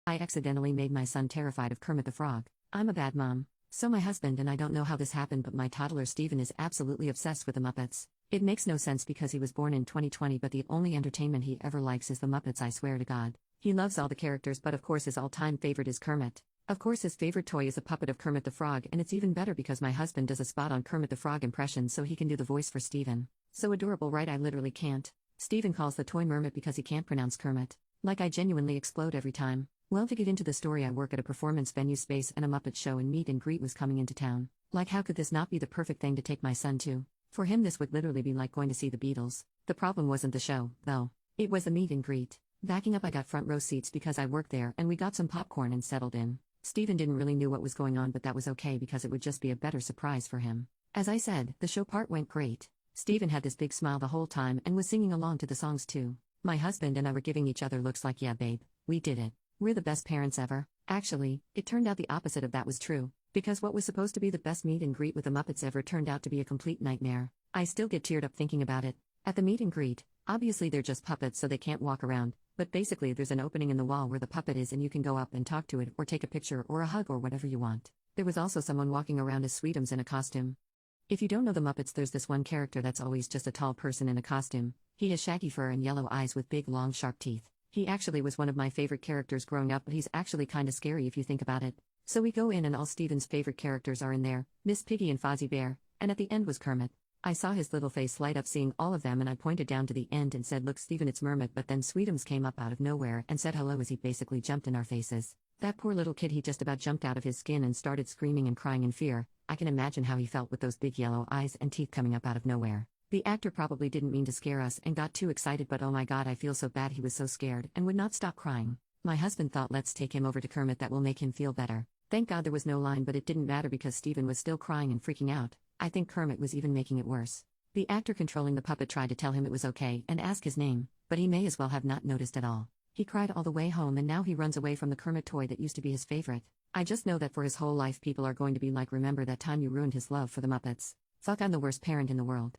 I accidentally made my son terrified of Kermit the Frog. I'm a bad mom. So my husband and I don't know how this happened, but my toddler Steven is absolutely obsessed with the Muppets. It makes no sense because he was born in 2020, but the only entertainment he ever likes is the Muppets, I swear to God. He loves all the characters, but of course his all-time favorite is Kermit. Of course his favorite toy is a puppet of Kermit the Frog, and it's even better because my husband does a spot on Kermit the Frog impression so he can do the voice for Steven. So adorable, right? I literally can't. Steven calls the toy Mermit because he can't pronounce Kermit. Like, I genuinely explode every time. Well, to get into the story, I work at a performance venue space and a Muppet show and meet and greet was coming into town. Like, how could this not be the perfect thing to take my son to? For him this would literally be like going to see the Beatles. The problem wasn't the show, though. It was the meet and greet. Backing up, I got front row seats because I worked there and we got some popcorn and settled in. Steven didn't really know what was going on, but that was okay because it would just be a better surprise for him. As I said, the show part went great. Steven had this big smile the whole time and was singing along to the songs too. My husband and I were giving each other looks like, yeah babe, we did it. We're the best parents ever. Actually, it turned out the opposite of that was true, because what was supposed to be the best meet and greet with the Muppets ever turned out to be a complete nightmare. I still get teared up thinking about it. At the meet and greet, obviously they're just puppets so they can't walk around, but basically there's an opening in the wall where the puppet is and you can go up and talk to it or take a picture or a hug or whatever you want. There was also someone walking around as Sweetums in a costume. If you don't know the Muppets, there's this one character that's always just a tall person in a costume. He has shaggy fur and yellow eyes with big long sharp teeth. He actually was one of my favorite characters growing up, but he's actually kinda scary if you think about it. So we go in and all Steven's favorite characters are in there, Miss Piggy and Fozzie Bear, and at the end was Kermit. I saw his little face light up seeing all of them and I pointed down to the end and said, "Look Steven, it's Mermit," but then Sweetums came up out of nowhere and said hello as he basically jumped in our faces. That poor little kid, he just about jumped out of his skin and started screaming and crying in fear. I can imagine how he felt with those big yellow eyes and teeth coming up out of nowhere. The actor probably didn't mean to scare us and got too excited, but oh my god, I feel so bad. He was so scared and would not stop crying. My husband thought, let's take him over to Kermit, that will make him feel better. Thank God there was no line, but it didn't matter because Steven was still crying and freaking out. I think Kermit was even making it worse. The actor controlling the puppet tried to tell him it was okay and ask his name, but he may as well have not noticed at all. He cried all the way home and now he runs away from the Kermit toy that used to be his favorite. I just know that for his whole life people are going to be like, remember that time you ruined his love for the Muppets. Fuck, I'm the worst parent in the world.